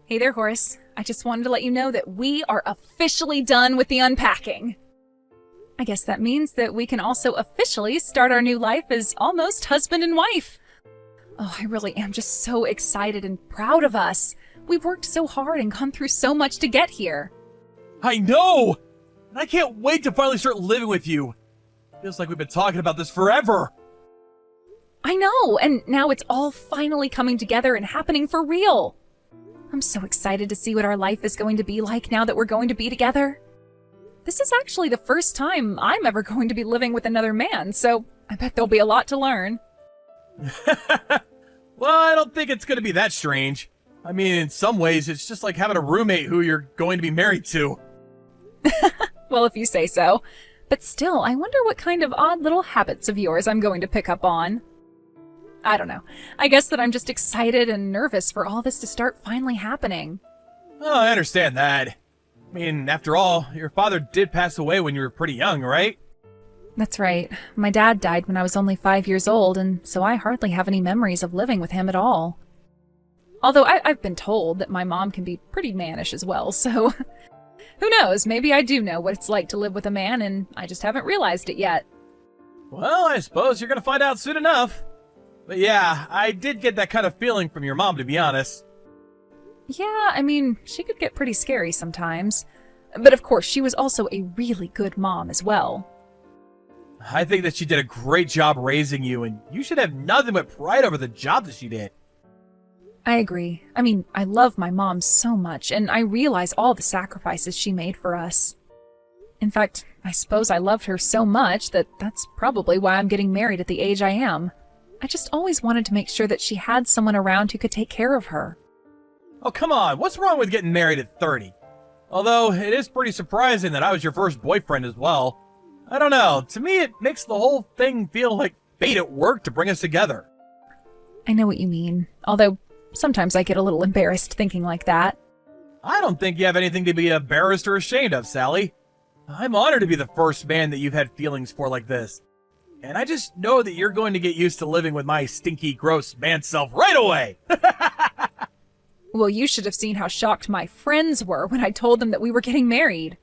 Hey there, Horace. I just wanted to let you know that we are officially done with the unpacking. I guess that means that we can also officially start our new life as almost husband and wife. Oh, I really am just so excited and proud of us. We've worked so hard and gone through so much to get here. I know! And I can't wait to finally start living with you. Feels like we've been talking about this forever. I know, and now it's all finally coming together and happening for real. I'm so excited to see what our life is going to be like now that we're going to be together. This is actually the first time I'm ever going to be living with another man, so I bet there'll be a lot to learn. Well, I don't think it's going to be that strange. I mean, in some ways, it's just like having a roommate who you're going to be married to. Well, if you say so. But still, I wonder what kind of odd little habits of yours I'm going to pick up on. I don't know. I guess that I'm just excited and nervous for all this to start finally happening. Oh, I understand that. I mean, after all, your father did pass away when you were pretty young, right? That's right. My dad died when I was only 5 years old, and so I hardly have any memories of living with him at all. Although I've been told that my mom can be pretty mannish as well, so who knows, maybe I do know what it's like to live with a man, and I just haven't realized it yet. Well, I suppose you're going to find out soon enough. But yeah, I did get that kind of feeling from your mom, to be honest. Yeah, I mean, she could get pretty scary sometimes. But of course, she was also a really good mom as well. I think that she did a great job raising you, and you should have nothing but pride over the job that she did. I agree. I mean, I love my mom so much, and I realize all the sacrifices she made for us. In fact, I suppose I loved her so much that that's probably why I'm getting married at the age I am. I just always wanted to make sure that she had someone around who could take care of her. Oh, come on. What's wrong with getting married at 30? Although, it is pretty surprising that I was your first boyfriend as well. I don't know. To me, it makes the whole thing feel like fate at work to bring us together. I know what you mean. Although, sometimes I get a little embarrassed thinking like that. I don't think you have anything to be embarrassed or ashamed of, Sally. I'm honored to be the first man that you've had feelings for like this. And I just know that you're going to get used to living with my stinky, gross man self right away. Well, you should have seen how shocked my friends were when I told them that we were getting married.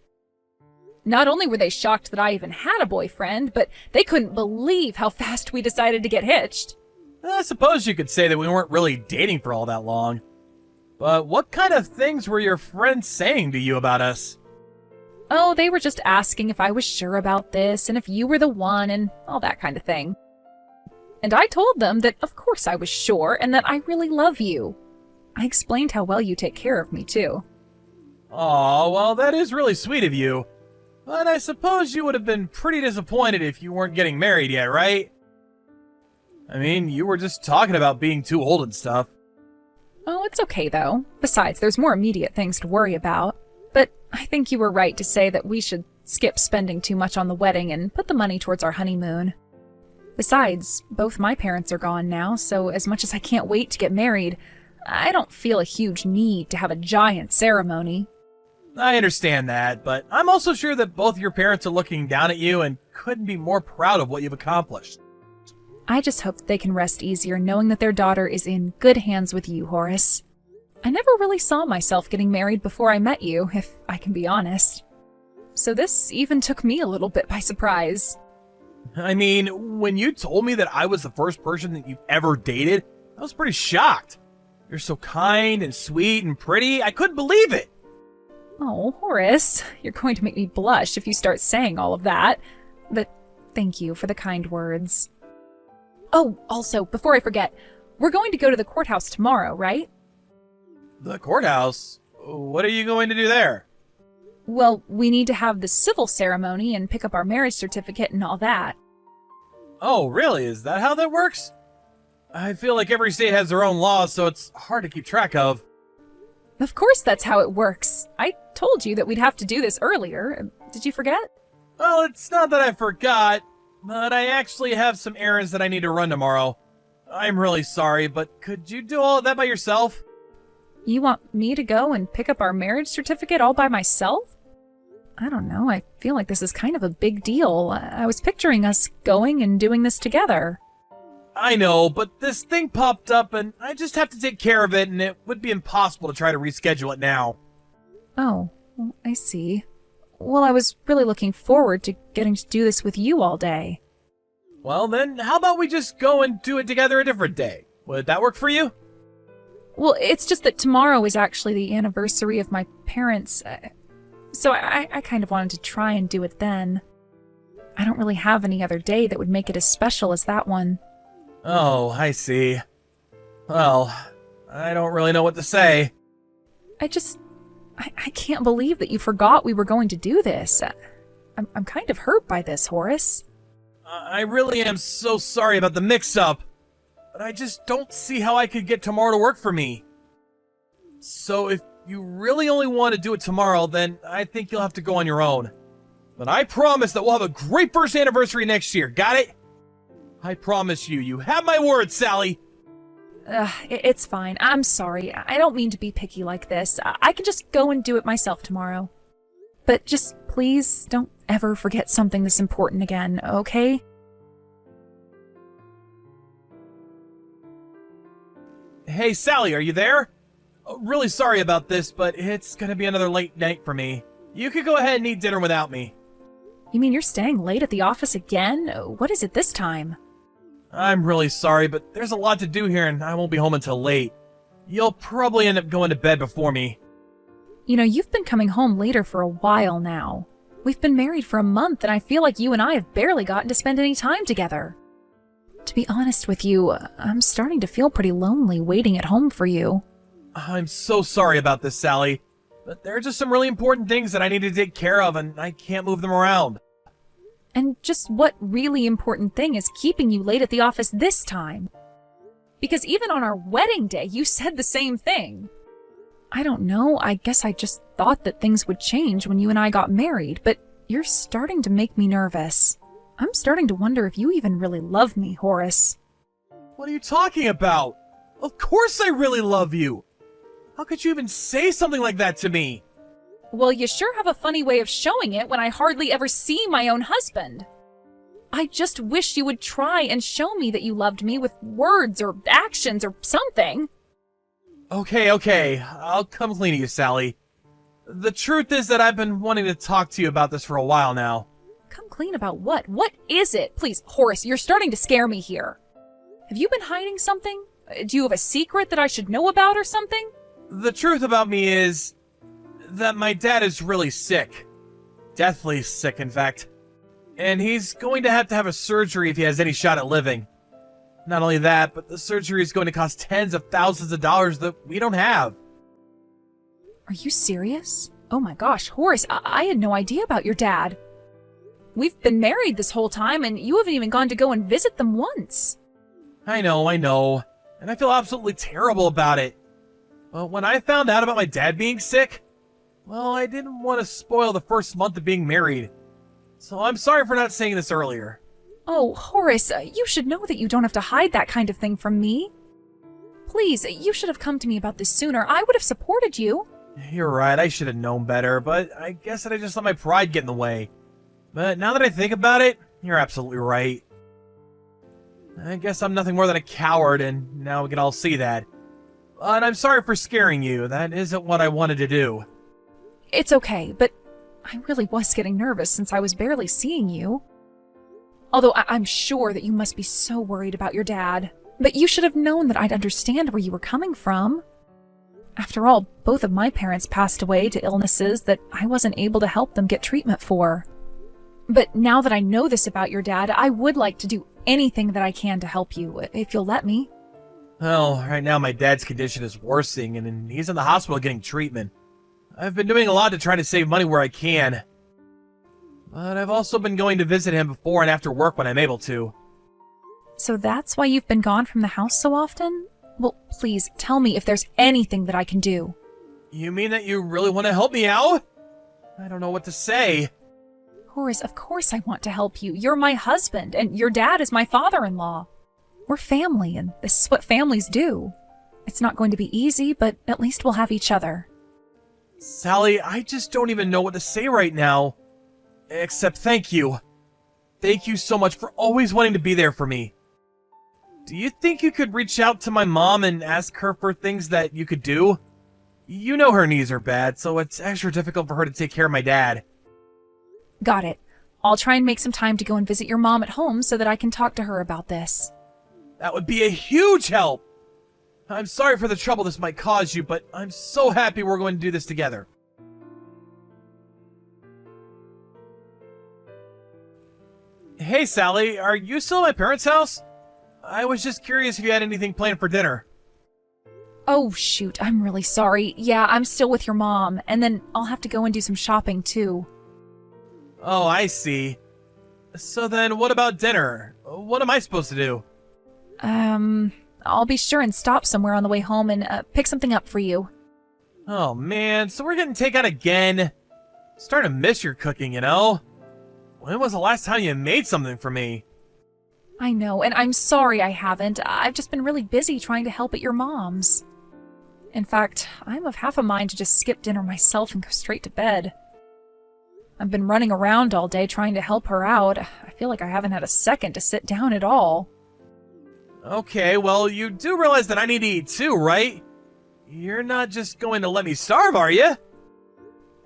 Not only were they shocked that I even had a boyfriend, but they couldn't believe how fast we decided to get hitched. I suppose you could say that we weren't really dating for all that long. But what kind of things were your friends saying to you about us? Oh, they were just asking if I was sure about this and if you were the one and all that kind of thing. And I told them that of course I was sure and that I really love you. I explained how well you take care of me, too. Aw, well, that is really sweet of you. But I suppose you would have been pretty disappointed if you weren't getting married yet, right? I mean, you were just talking about being too old and stuff. Oh, it's okay, though. Besides, there's more immediate things to worry about. But I think you were right to say that we should skip spending too much on the wedding and put the money towards our honeymoon. Besides, both my parents are gone now, so as much as I can't wait to get married, I don't feel a huge need to have a giant ceremony. I understand that, but I'm also sure that both your parents are looking down at you and couldn't be more proud of what you've accomplished. I just hope that they can rest easier knowing that their daughter is in good hands with you, Horace. I never really saw myself getting married before I met you, if I can be honest. So this even took me a little bit by surprise. I mean, when you told me that I was the first person that you've ever dated, I was pretty shocked. You're so kind and sweet and pretty, I couldn't believe it. Oh, Horace, you're going to make me blush if you start saying all of that. But thank you for the kind words. Oh, also, before I forget, we're going to go to the courthouse tomorrow, right? The courthouse? What are you going to do there? Well, we need to have the civil ceremony and pick up our marriage certificate and all that. Oh, really? Is that how that works? I feel like every state has their own laws, so it's hard to keep track of. Of course that's how it works. I told you that we'd have to do this earlier. Did you forget? Well, it's not that I forgot, but I actually have some errands that I need to run tomorrow. I'm really sorry, but could you do all of that by yourself? You want me to go and pick up our marriage certificate all by myself? I don't know, I feel like this is kind of a big deal. I was picturing us going and doing this together. I know, but this thing popped up and I just have to take care of it, and it would be impossible to try to reschedule it now. Oh, well, I see. Well, I was really looking forward to getting to do this with you all day. Well then, how about we just go and do it together a different day? Would that work for you? Well, it's just that tomorrow is actually the anniversary of my parents, so I kind of wanted to try and do it then. I don't really have any other day that would make it as special as that one. Oh, I see. Well, I don't really know what to say. I can't believe that you forgot we were going to do this. I'm kind of hurt by this, Horace. I really am so sorry about the mix-up, but I just don't see how I could get tomorrow to work for me. So if you really only want to do it tomorrow, then I think you'll have to go on your own. But I promise that we'll have a great first anniversary next year, got it? I promise you, you have my word, Sally! It's fine. I'm sorry. I don't mean to be picky like this. I can just go and do it myself tomorrow. But just please don't ever forget something this important again, okay? Hey, Sally, are you there? Oh, really sorry about this, but it's gonna be another late night for me. You could go ahead and eat dinner without me. You mean you're staying late at the office again? What is it this time? I'm really sorry, but there's a lot to do here and I won't be home until late. You'll probably end up going to bed before me. You know, you've been coming home later for a while now. We've been married for a month and I feel like you and I have barely gotten to spend any time together. To be honest with you, I'm starting to feel pretty lonely waiting at home for you. I'm so sorry about this, Sally, but there are just some really important things that I need to take care of and I can't move them around. And just what really important thing is keeping you late at the office this time? Because even on our wedding day, you said the same thing. I don't know, I guess I just thought that things would change when you and I got married, but you're starting to make me nervous. I'm starting to wonder if you even really love me, Horace. What are you talking about? Of course I really love you. How could you even say something like that to me? Well, you sure have a funny way of showing it when I hardly ever see my own husband. I just wish you would try and show me that you loved me with words or actions or something. Okay, I'll come clean to you, Sally. The truth is that I've been wanting to talk to you about this for a while now. Come clean about what? What is it? Please, Horace, you're starting to scare me here. Have you been hiding something? Do you have a secret that I should know about or something? The truth about me is that my dad is really sick. Deathly sick, in fact. And he's going to have a surgery if he has any shot at living. Not only that, but the surgery is going to cost tens of thousands of dollars that we don't have. Are you serious? Oh my gosh, Horace, I had no idea about your dad. We've been married this whole time and you haven't even gone to go and visit them once. I know. And I feel absolutely terrible about it. But when I found out about my dad being sick, well, I didn't want to spoil the first month of being married. So I'm sorry for not saying this earlier. Oh, Horace, you should know that you don't have to hide that kind of thing from me. Please, you should have come to me about this sooner. I would have supported you. You're right, I should have known better, but I guess that I just let my pride get in the way. But now that I think about it, you're absolutely right. I guess I'm nothing more than a coward, and now we can all see that. But I'm sorry for scaring you. That isn't what I wanted to do. It's okay, but I really was getting nervous since I was barely seeing you. Although I'm sure that you must be so worried about your dad. But you should have known that I'd understand where you were coming from. After all, both of my parents passed away to illnesses that I wasn't able to help them get treatment for. But now that I know this about your dad, I would like to do anything that I can to help you, if you'll let me. Well, right now my dad's condition is worsening, and he's in the hospital getting treatment. I've been doing a lot to try to save money where I can. But I've also been going to visit him before and after work when I'm able to. So that's why you've been gone from the house so often? Well, please, tell me if there's anything that I can do. You mean that you really want to help me out? I don't know what to say. Horace, of course I want to help you. You're my husband, and your dad is my father-in-law. We're family, and this is what families do. It's not going to be easy, but at least we'll have each other. Sally, I just don't even know what to say right now. Except thank you. Thank you so much for always wanting to be there for me. do you think you could reach out to my mom and ask her for things that you could do? You know her knees are bad, so it's extra difficult for her to take care of my dad. Got it. I'll try and make some time to go and visit your mom at home so that I can talk to her about this. That would be a huge help! I'm sorry for the trouble this might cause you, but I'm so happy we're going to do this together. Hey, Sally, are you still at my parents' house? I was just curious if you had anything planned for dinner. Oh, shoot, I'm really sorry. Yeah, I'm still with your mom, and then I'll have to go and do some shopping, too. Oh, I see. So then, what about dinner? What am I supposed to do? I'll be sure and stop somewhere on the way home and pick something up for you. Oh, man, so we're getting takeout again? Starting to miss your cooking, you know? When was the last time you made something for me? I know, and I'm sorry I haven't. I've just been really busy trying to help at your mom's. In fact, I'm of half a mind to just skip dinner myself and go straight to bed. I've been running around all day trying to help her out. I feel like I haven't had a second to sit down at all. Okay, well, you do realize that I need to eat too, right? You're not just going to let me starve, are you?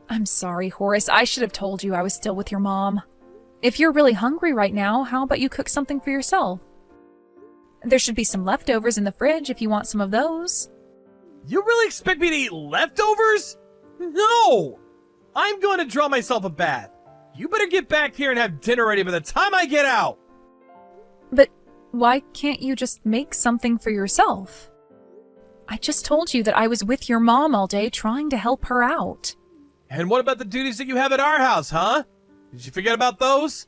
I'm sorry, Horace. I should have told you I was still with your mom. If you're really hungry right now, how about you cook something for yourself? There should be some leftovers in the fridge if you want some of those. You really expect me to eat leftovers? No! I'm going to draw myself a bath. You better get back here and have dinner ready by the time I get out. But why can't you just make something for yourself? I just told you that I was with your mom all day trying to help her out. And what about the duties that you have at our house, huh? Did you forget about those?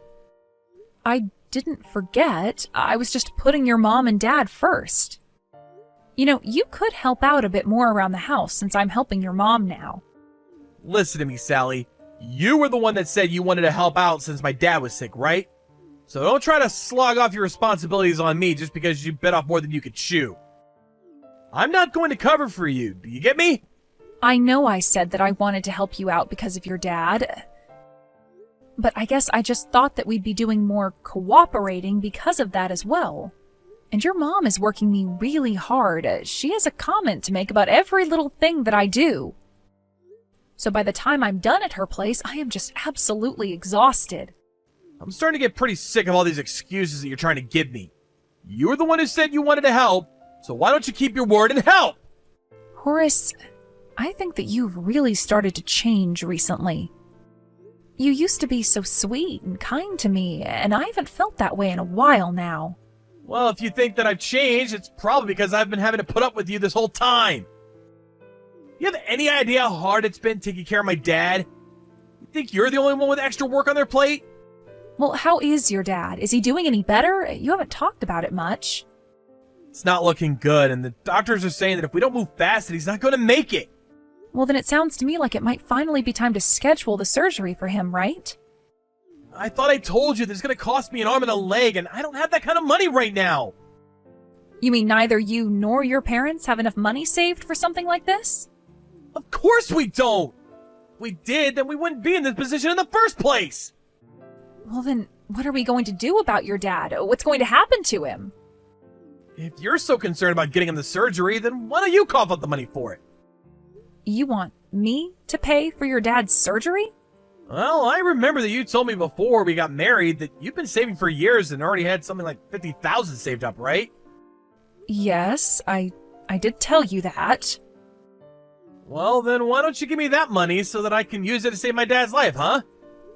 I didn't forget. I was just putting your mom and dad first. You know, you could help out a bit more around the house since I'm helping your mom now. Listen to me, Sally. You were the one that said you wanted to help out since my dad was sick, right? So don't try to slog off your responsibilities on me just because you bit off more than you could chew. I'm not going to cover for you. Do you get me? I know I said that I wanted to help you out because of your dad. But I guess I just thought that we'd be doing more cooperating because of that as well. And your mom is working me really hard. She has a comment to make about every little thing that I do. So by the time I'm done at her place, I am just absolutely exhausted. I'm starting to get pretty sick of all these excuses that you're trying to give me. You're the one who said you wanted to help, so why don't you keep your word and help? Horace, I think that you've really started to change recently. You used to be so sweet and kind to me, and I haven't felt that way in a while now. Well, if you think that I've changed, it's probably because I've been having to put up with you this whole time. You have any idea how hard it's been taking care of my dad? You think you're the only one with extra work on their plate? Well, how is your dad? Is he doing any better? You haven't talked about it much. It's not looking good, and the doctors are saying that if we don't move fast, that he's not going to make it. Well, then it sounds to me like it might finally be time to schedule the surgery for him, right? I thought I told you that it's going to cost me an arm and a leg, and I don't have that kind of money right now. You mean neither you nor your parents have enough money saved for something like this? Of course we don't! If we did, then we wouldn't be in this position in the first place! Well, then what are we going to do about your dad? What's going to happen to him? If you're so concerned about getting him the surgery, then why don't you cough up the money for it? You want me to pay for your dad's surgery? Well, I remember that you told me before we got married that you've been saving for years and already had something like $50,000 saved up, right? Yes, I did tell you that. Well, then why don't you give me that money so that I can use it to save my dad's life, huh?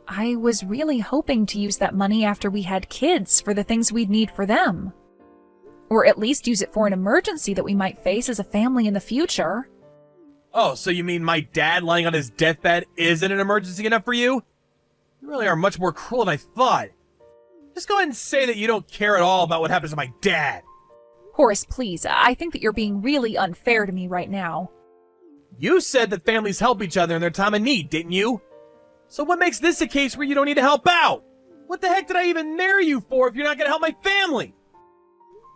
I was really hoping to use that money after we had kids for the things we'd need for them. Or at least use it for an emergency that we might face as a family in the future. Oh, so you mean my dad lying on his deathbed isn't an emergency enough for you? You really are much more cruel than I thought. Just go ahead and say that you don't care at all about what happens to my dad. Horace, please, I think that you're being really unfair to me right now. You said that families help each other in their time of need, didn't you? So what makes this a case where you don't need to help out? What the heck did I even marry you for if you're not going to help my family?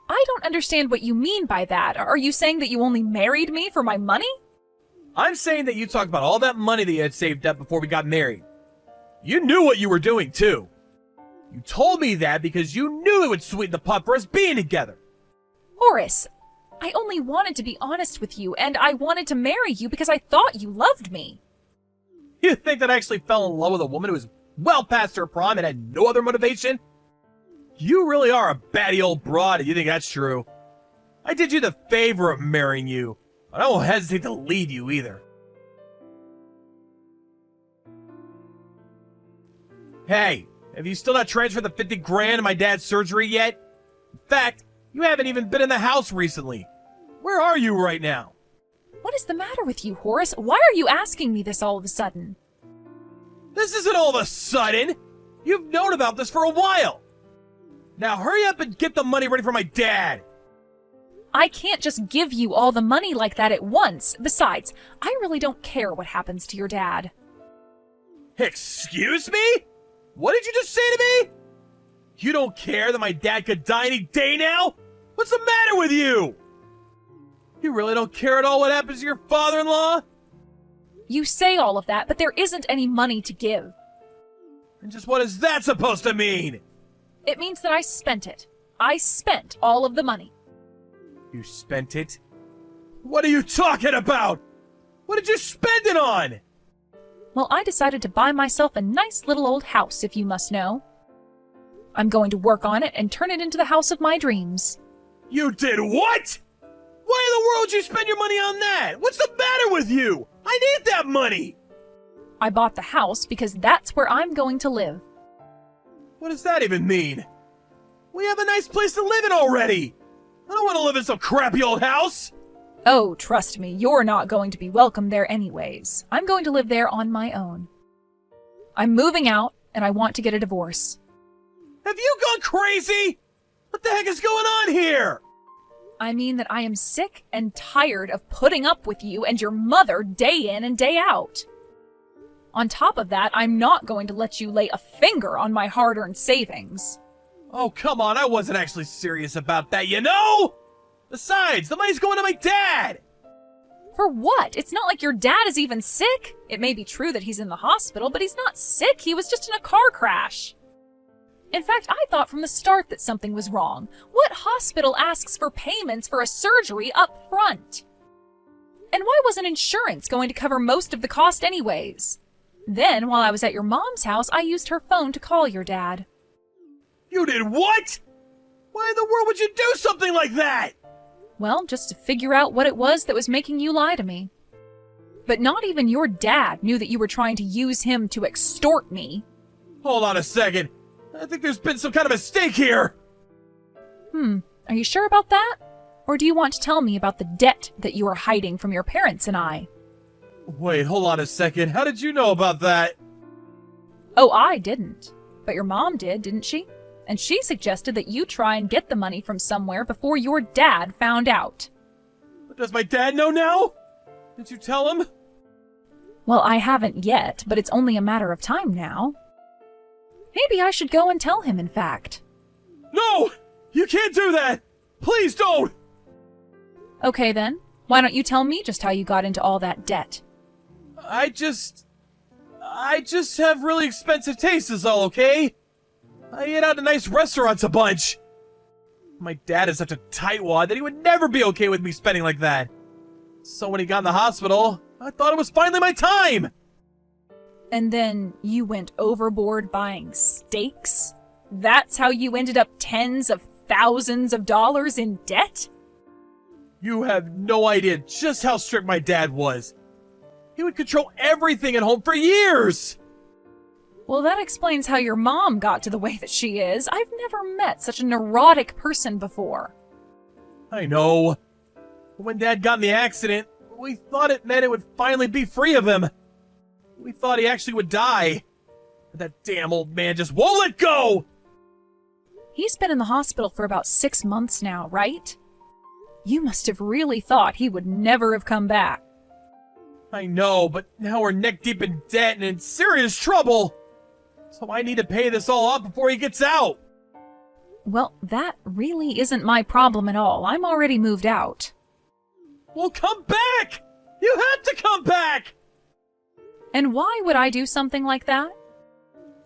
I don't understand what you mean by that. Are you saying that you only married me for my money? I'm saying that you talked about all that money that you had saved up before we got married. You knew what you were doing, too. You told me that because you knew it would sweeten the pot for us being together. Horace, I only wanted to be honest with you, and I wanted to marry you because I thought you loved me. You think that I actually fell in love with a woman who was well past her prime and had no other motivation? You really are a batty old broad if you think that's true. I did you the favor of marrying you, but I won't hesitate to leave you either. Hey, have you still not transferred the 50 grand to my dad's surgery yet? In fact, you haven't even been in the house recently. Where are you right now? What is the matter with you, Horace? Why are you asking me this all of a sudden? This isn't all of a sudden. You've known about this for a while. Now hurry up and get the money ready for my dad. I can't just give you all the money like that at once. Besides, I really don't care what happens to your dad. Excuse me? What did you just say to me? You don't care that my dad could die any day now? What's the matter with you? You really don't care at all what happens to your father-in-law? You say all of that, but there isn't any money to give. And just what is that supposed to mean? It means that I spent it. I spent all of the money. You spent it? What are you talking about? What did you spend it on? Well, I decided to buy myself a nice little old house, if you must know. I'm going to work on it and turn it into the house of my dreams. You did what? Why in the world would you spend your money on that? What's the matter with you? I need that money! I bought the house because that's where I'm going to live. What does that even mean? We have a nice place to live in already! I don't want to live in some crappy old house! Oh, trust me, you're not going to be welcome there anyways. I'm going to live there on my own. I'm moving out, and I want to get a divorce. Have you gone crazy? What the heck is going on here? I mean that I am sick and tired of putting up with you and your mother day in and day out. On top of that, I'm not going to let you lay a finger on my hard-earned savings. Oh, come on, I wasn't actually serious about that, you know? Besides, the money's going to my dad! For what? It's not like your dad is even sick. It may be true that he's in the hospital, but he's not sick. He was just in a car crash. In fact, I thought from the start that something was wrong. What hospital asks for payments for a surgery up front? And why wasn't insurance going to cover most of the cost anyways? Then, while I was at your mom's house, I used her phone to call your dad. You did what? Why in the world would you do something like that? Well, just to figure out what it was that was making you lie to me. But not even your dad knew that you were trying to use him to extort me. Hold on a second. I think there's been some kind of mistake here. Are you sure about that? Or do you want to tell me about the debt that you are hiding from your parents and I? Wait, hold on a second. How did you know about that? Oh, I didn't. But your mom did, didn't she? And she suggested that you try and get the money from somewhere before your dad found out. Does my dad know now? Did you tell him? Well, I haven't yet, but it's only a matter of time now. Maybe I should go and tell him, in fact. No! You can't do that! Please don't! Okay then. Why don't you tell me just how you got into all that debt? I just have really expensive tastes is all, okay? I eat out at nice restaurants a bunch. My dad is such a tightwad that he would never be okay with me spending like that. So when he got in the hospital, I thought it was finally my time! And then you went overboard buying steaks? That's how you ended up tens of thousands of dollars in debt? You have no idea just how strict my dad was. He would control everything at home for years! Well, that explains how your mom got to the way that she is. I've never met such a neurotic person before. I know. When Dad got in the accident, we thought it meant it would finally be free of him. We thought he actually would die. But that damn old man just won't let go! He's been in the hospital for about 6 months now, right? You must have really thought he would never have come back. I know, but now we're neck deep in debt and in serious trouble. So I need to pay this all off before he gets out. Well, that really isn't my problem at all. I'm already moved out. Well, come back! You have to come back! And why would I do something like that?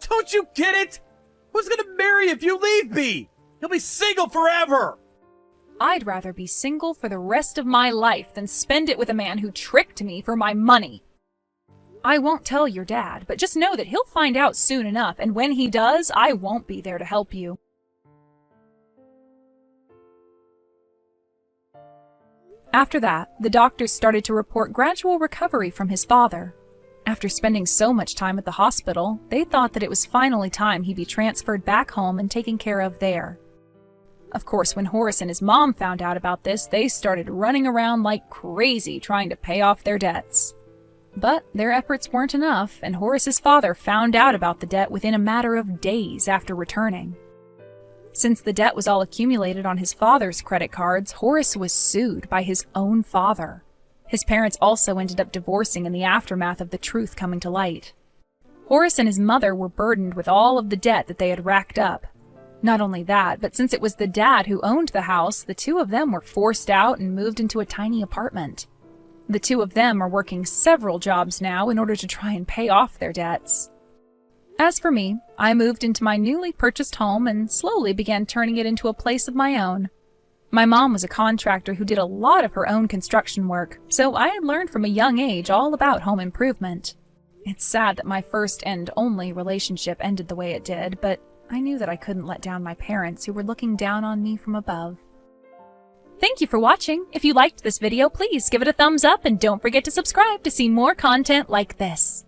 Don't you get it? Who's gonna marry if you leave me? You'll be single forever! I'd rather be single for the rest of my life than spend it with a man who tricked me for my money. I won't tell your dad, but just know that he'll find out soon enough, and when he does, I won't be there to help you. After that, the doctors started to report gradual recovery from his father. After spending so much time at the hospital, they thought that it was finally time he be transferred back home and taken care of there. Of course, when Horace and his mom found out about this, they started running around like crazy trying to pay off their debts. But their efforts weren't enough, and Horace's father found out about the debt within a matter of days after returning. Since the debt was all accumulated on his father's credit cards, Horace was sued by his own father. His parents also ended up divorcing in the aftermath of the truth coming to light. Horace and his mother were burdened with all of the debt that they had racked up. Not only that, but since it was the dad who owned the house, the two of them were forced out and moved into a tiny apartment. The two of them are working several jobs now in order to try and pay off their debts. As for me, I moved into my newly purchased home and slowly began turning it into a place of my own. My mom was a contractor who did a lot of her own construction work, so I had learned from a young age all about home improvement. It's sad that my first and only relationship ended the way it did, but I knew that I couldn't let down my parents who were looking down on me from above. Thank you for watching. If you liked this video, please give it a thumbs up and don't forget to subscribe to see more content like this.